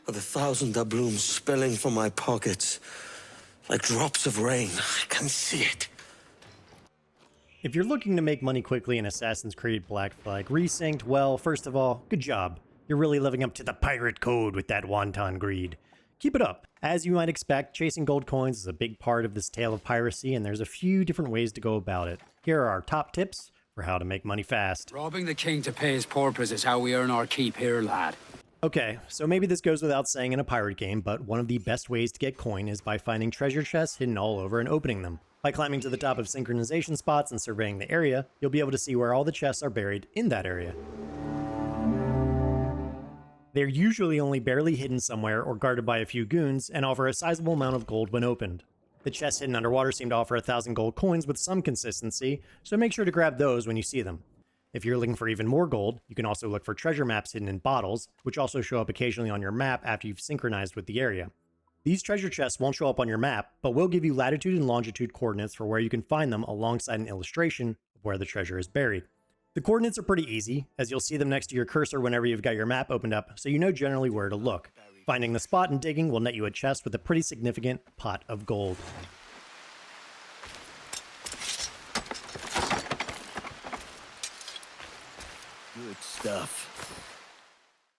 with 1,000 doubloons spilling from my pockets like drops of rain. I can see it. If you're looking to make money quickly in Assassin's Creed Black Flag Resynced, well, first of all, good job. You're really living up to the pirate code with that wanton greed. Keep it up. As you might expect, chasing gold coins is a big part of this tale of piracy, and there's a few different ways to go about it. Here are our top tips for how to make money fast. Robbing the king to pay his porpoise is how we earn our keep here, lad. Okay, so maybe this goes without saying in a pirate game, but one of the best ways to get coin is by finding treasure chests hidden all over and opening them. By climbing to the top of synchronization spots and surveying the area, you'll be able to see where all the chests are buried in that area. They're usually only barely hidden somewhere or guarded by a few goons and offer a sizable amount of gold when opened. The chests hidden underwater seem to offer 1,000 gold coins with some consistency, so make sure to grab those when you see them. If you're looking for even more gold, you can also look for treasure maps hidden in bottles, which also show up occasionally on your map after you've synchronized with the area. These treasure chests won't show up on your map, but will give you latitude and longitude coordinates for where you can find them alongside an illustration of where the treasure is buried. The coordinates are pretty easy, as you'll see them next to your cursor whenever you've got your map opened up, so you know generally where to look. Finding the spot and digging will net you a chest with a pretty significant pot of gold. Good stuff.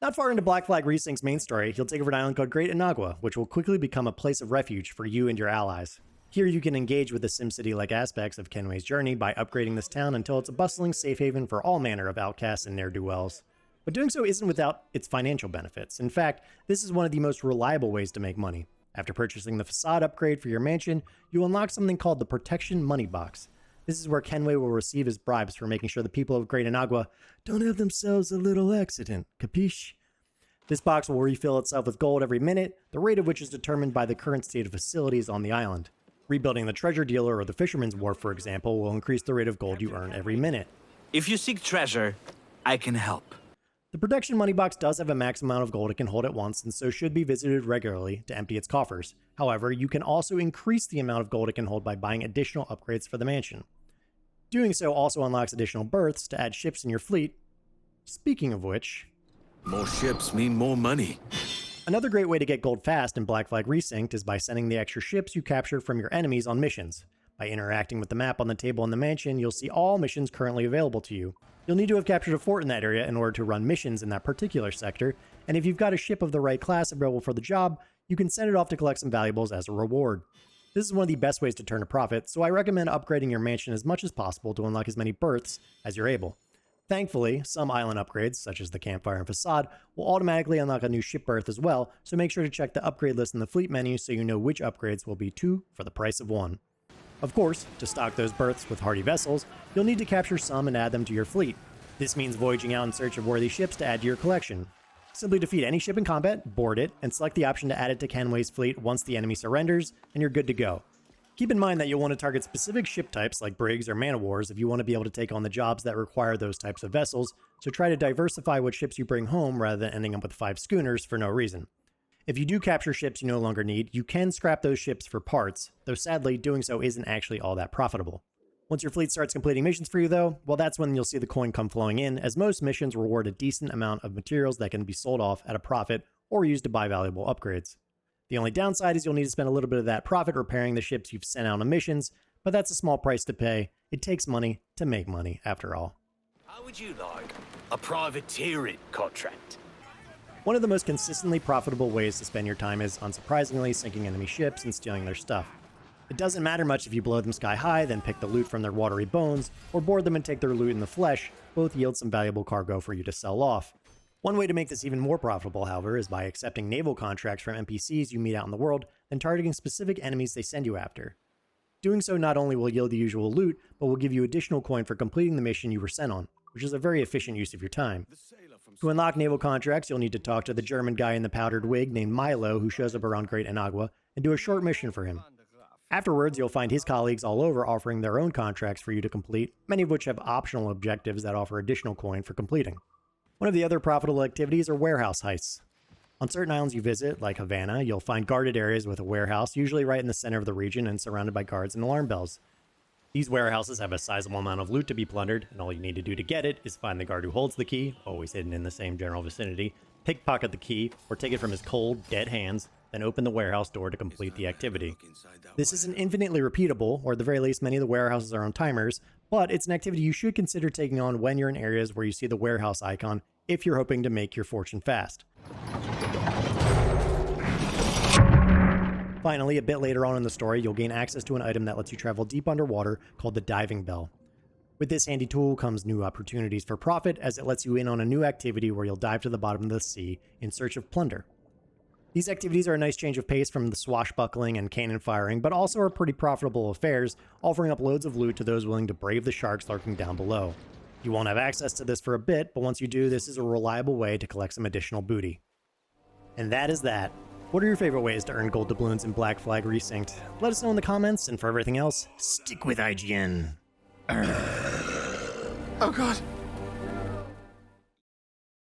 Not far into Black Flag Resynced's main story, you'll take over an island called Great Inagua, which will quickly become a place of refuge for you and your allies. Here you can engage with the SimCity-like aspects of Kenway's journey by upgrading this town until it's a bustling safe haven for all manner of outcasts and ne'er-do-wells. But doing so isn't without its financial benefits. In fact, this is one of the most reliable ways to make money. After purchasing the facade upgrade for your mansion, you unlock something called the Protection Money Box. This is where Kenway will receive his bribes for making sure the people of Great Inagua don't have themselves a little accident, capiche? This box will refill itself with gold every minute, the rate of which is determined by the current state of facilities on the island. Rebuilding the treasure dealer or the fisherman's wharf, for example, will increase the rate of gold you earn every minute. If you seek treasure, I can help. The Protection Money Box does have a max amount of gold it can hold at once, and so should be visited regularly to empty its coffers. However, you can also increase the amount of gold it can hold by buying additional upgrades for the mansion. Doing so also unlocks additional berths to add ships in your fleet. Speaking of which... More ships mean more money. Another great way to get gold fast in Black Flag Resynced is by sending the extra ships you captured from your enemies on missions. By interacting with the map on the table in the mansion, you'll see all missions currently available to you. You'll need to have captured a fort in that area in order to run missions in that particular sector, and if you've got a ship of the right class available for the job, you can send it off to collect some valuables as a reward. This is one of the best ways to turn a profit, so I recommend upgrading your mansion as much as possible to unlock as many berths as you're able. Thankfully, some island upgrades, such as the campfire and facade, will automatically unlock a new ship berth as well, so make sure to check the upgrade list in the fleet menu so you know which upgrades will be 2 for the price of 1. Of course, to stock those berths with hardy vessels, you'll need to capture some and add them to your fleet. This means voyaging out in search of worthy ships to add to your collection. Simply defeat any ship in combat, board it, and select the option to add it to Kenway's fleet once the enemy surrenders, and you're good to go. Keep in mind that you'll want to target specific ship types like Brigs or Man-o-wars if you want to be able to take on the jobs that require those types of vessels, so try to diversify what ships you bring home rather than ending up with 5 schooners for no reason. If you do capture ships you no longer need, you can scrap those ships for parts, though sadly doing so isn't actually all that profitable. Once your fleet starts completing missions for you though, well that's when you'll see the coin come flowing in, as most missions reward a decent amount of materials that can be sold off at a profit or used to buy valuable upgrades. The only downside is you'll need to spend a little bit of that profit repairing the ships you've sent out on missions, but that's a small price to pay. It takes money to make money, after all. How would you like a privateering contract? One of the most consistently profitable ways to spend your time is, unsurprisingly, sinking enemy ships and stealing their stuff. It doesn't matter much if you blow them sky high, then pick the loot from their watery bones, or board them and take their loot in the flesh, both yield some valuable cargo for you to sell off. One way to make this even more profitable, however, is by accepting naval contracts from NPCs you meet out in the world, then targeting specific enemies they send you after. Doing so not only will yield the usual loot, but will give you additional coin for completing the mission you were sent on, which is a very efficient use of your time. To unlock naval contracts, you'll need to talk to the German guy in the powdered wig named Milo who shows up around Great Inagua, and do a short mission for him. Afterwards, you'll find his colleagues all over offering their own contracts for you to complete, many of which have optional objectives that offer additional coin for completing. One of the other profitable activities are warehouse heists. On certain islands you visit, like Havana, you'll find guarded areas with a warehouse, usually right in the center of the region and surrounded by guards and alarm bells. These warehouses have a sizable amount of loot to be plundered, and all you need to do to get it is find the guard who holds the key, always hidden in the same general vicinity, Pickpocket the key, or take it from his cold, dead hands, then open the warehouse door to complete the activity. This isn't infinitely repeatable, or at the very least many of the warehouses are on timers, but it's an activity you should consider taking on when you're in areas where you see the warehouse icon if you're hoping to make your fortune fast. Finally, a bit later on in the story, you'll gain access to an item that lets you travel deep underwater called the diving bell. With this handy tool comes new opportunities for profit, as it lets you in on a new activity where you'll dive to the bottom of the sea in search of plunder. These activities are a nice change of pace from the swashbuckling and cannon firing, but also are pretty profitable affairs, offering up loads of loot to those willing to brave the sharks lurking down below. You won't have access to this for a bit, but once you do, this is a reliable way to collect some additional booty. And that is that. What are your favorite ways to earn gold doubloons in Black Flag Resynced? Let us know in the comments, and for everything else, stick with IGN. Oh god.